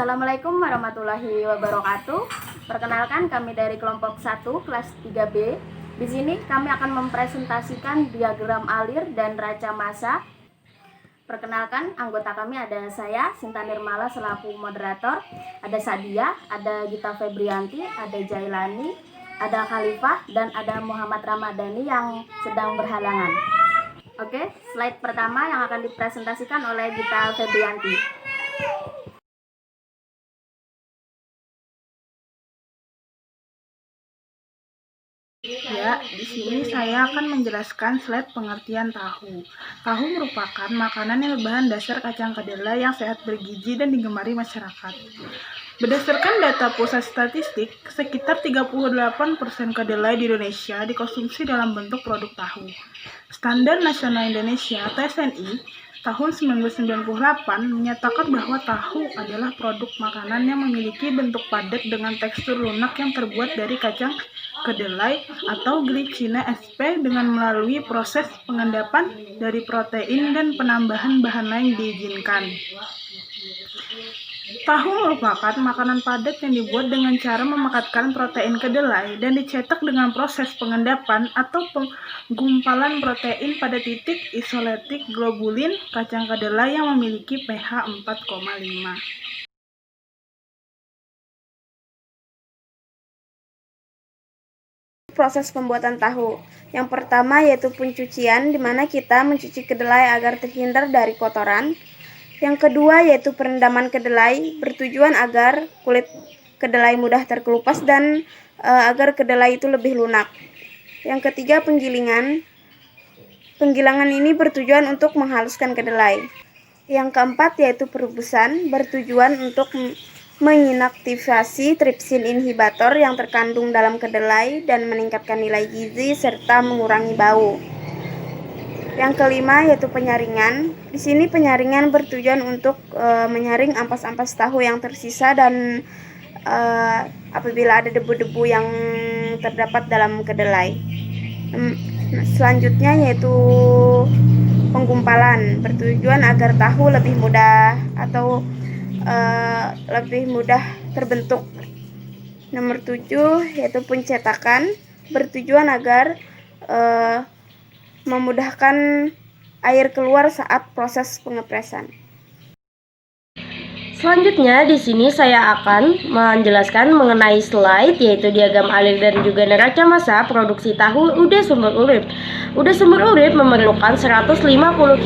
Assalamualaikum warahmatullahi wabarakatuh. Perkenalkan, kami dari kelompok 1 kelas 3B. Di sini kami akan mempresentasikan diagram alir dan raca massa. Perkenalkan, anggota kami ada saya, Sinta Nirmala selaku moderator, ada Sadia, ada Gita Febrianti, ada Jailani, ada Khalifah, dan ada Muhammad Ramadhani yang sedang berhalangan. Oke, slide pertama yang akan dipresentasikan oleh Gita Febrianti. Ya, di sini saya akan menjelaskan slide pengertian tahu. Tahu merupakan makanan yang berbahan dasar kacang kedelai yang sehat bergizi dan digemari masyarakat. Berdasarkan data pusat statistik, sekitar 38% kedelai di Indonesia dikonsumsi dalam bentuk produk tahu. Standar Nasional Indonesia (TSNI) tahun 1998 menyatakan bahwa tahu adalah produk makanan yang memiliki bentuk padat dengan tekstur lunak yang terbuat dari kacang kedelai atau glicina SP dengan melalui proses pengendapan dari protein dan penambahan bahan lain diizinkan. Tahu merupakan makanan padat yang dibuat dengan cara memakatkan protein kedelai dan dicetak dengan proses pengendapan atau penggumpalan protein pada titik isolatik globulin kacang kedelai yang memiliki pH 4,5. Proses pembuatan tahu. Yang pertama yaitu pencucian, di mana kita mencuci kedelai agar terhindar dari kotoran. Yang kedua yaitu perendaman kedelai, bertujuan agar kulit kedelai mudah terkelupas dan agar kedelai itu lebih lunak. Yang ketiga penggilingan. Penggilingan ini bertujuan untuk menghaluskan kedelai. Yang keempat yaitu perebusan, bertujuan untuk menginaktivasi tripsin inhibitor yang terkandung dalam kedelai dan meningkatkan nilai gizi serta mengurangi bau. Yang kelima yaitu penyaringan. Di sini penyaringan bertujuan untuk menyaring ampas-ampas tahu yang tersisa dan apabila ada debu-debu yang terdapat dalam kedelai. Selanjutnya yaitu penggumpalan, bertujuan agar tahu lebih mudah terbentuk. Nomor 7 yaitu pencetakan, bertujuan agar memudahkan air keluar saat proses pengepresan. Selanjutnya di sini saya akan menjelaskan mengenai slide yaitu diagram alir dan juga neraca massa produksi tahu UD Sumber Urip. UD Sumber Urip memerlukan 150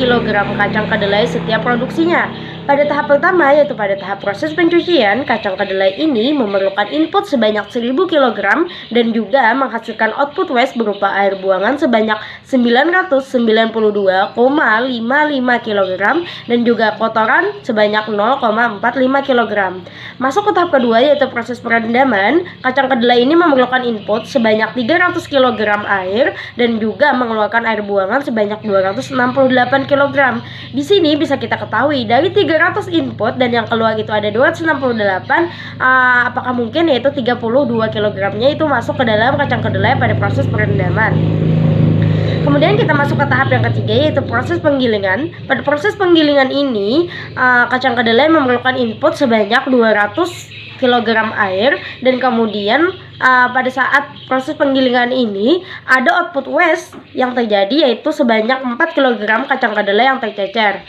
kg kacang kedelai setiap produksinya. Pada tahap pertama yaitu pada tahap proses pencucian, kacang kedelai ini memerlukan input sebanyak 1000 kg dan juga menghasilkan output waste berupa air buangan sebanyak 992,55 kg dan juga kotoran sebanyak 0,45 kg. Masuk ke tahap kedua yaitu proses perendaman. Kacang kedelai ini memerlukan input sebanyak 300 kg air dan juga mengeluarkan air buangan sebanyak 268 kg. Di sini bisa kita ketahui dari 300 input dan yang keluar itu ada 268, apakah mungkin yaitu 32 kg-nya itu masuk ke dalam kacang kedelai pada proses perendaman. Kemudian kita masuk ke tahap yang ketiga yaitu proses penggilingan. Pada proses penggilingan ini kacang kedelai memerlukan input sebanyak 200 kg air dan kemudian pada saat proses penggilingan ini ada output waste yang terjadi yaitu sebanyak 4 kg kacang kedelai yang tercecer.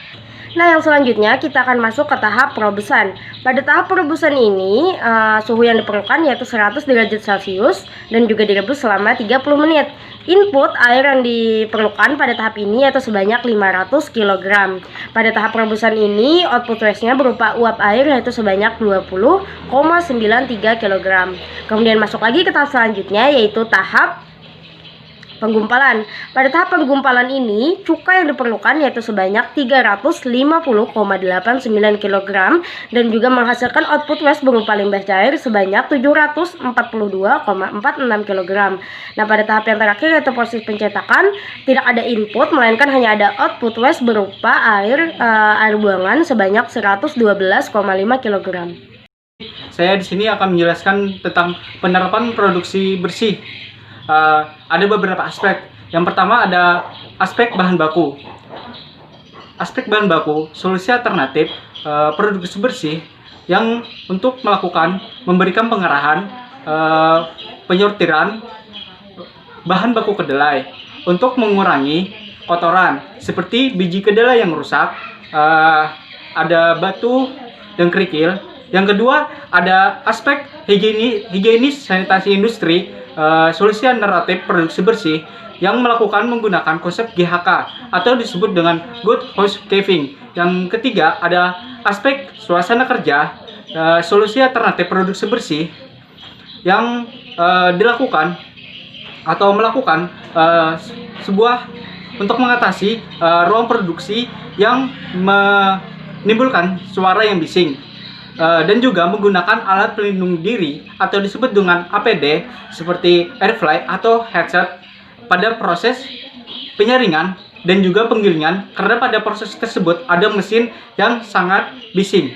Nah, yang selanjutnya kita akan masuk ke tahap perebusan. Pada tahap perebusan ini suhu yang diperlukan yaitu 100 derajat Celcius dan juga direbus selama 30 menit. Input air yang diperlukan pada tahap ini yaitu sebanyak 500 kg. Pada tahap perebusan ini output waste-nya berupa uap air yaitu sebanyak 20,93 kg. Kemudian masuk lagi ke tahap selanjutnya yaitu tahap penggumpalan. Pada tahap penggumpalan ini cuka yang diperlukan yaitu sebanyak 350,89 kg dan juga menghasilkan output waste berupa limbah cair sebanyak 742,46 kg. Nah, pada tahap yang terakhir yaitu proses pencetakan, tidak ada input melainkan hanya ada output waste berupa air buangan sebanyak 112,5 kg. Saya di sini akan menjelaskan tentang penerapan produksi bersih. Ada beberapa aspek. Yang pertama ada aspek bahan baku. Aspek bahan baku, solusi alternatif produksi bersih yang untuk memberikan pengarahan, penyortiran bahan baku kedelai untuk mengurangi kotoran seperti biji kedelai yang rusak, ada batu dan kerikil. Yang kedua, ada aspek higienis sanitasi industri, solusi alternatif produksi bersih yang menggunakan konsep GHK atau disebut dengan good housekeeping. Yang ketiga, ada aspek suasana kerja, solusi alternatif produksi bersih yang dilakukan atau melakukan sebuah untuk mengatasi ruang produksi yang menimbulkan suara yang bising, dan juga menggunakan alat pelindung diri atau disebut dengan APD seperti airfly atau headset pada proses penyaringan dan juga penggilingan, karena pada proses tersebut ada mesin yang sangat bising.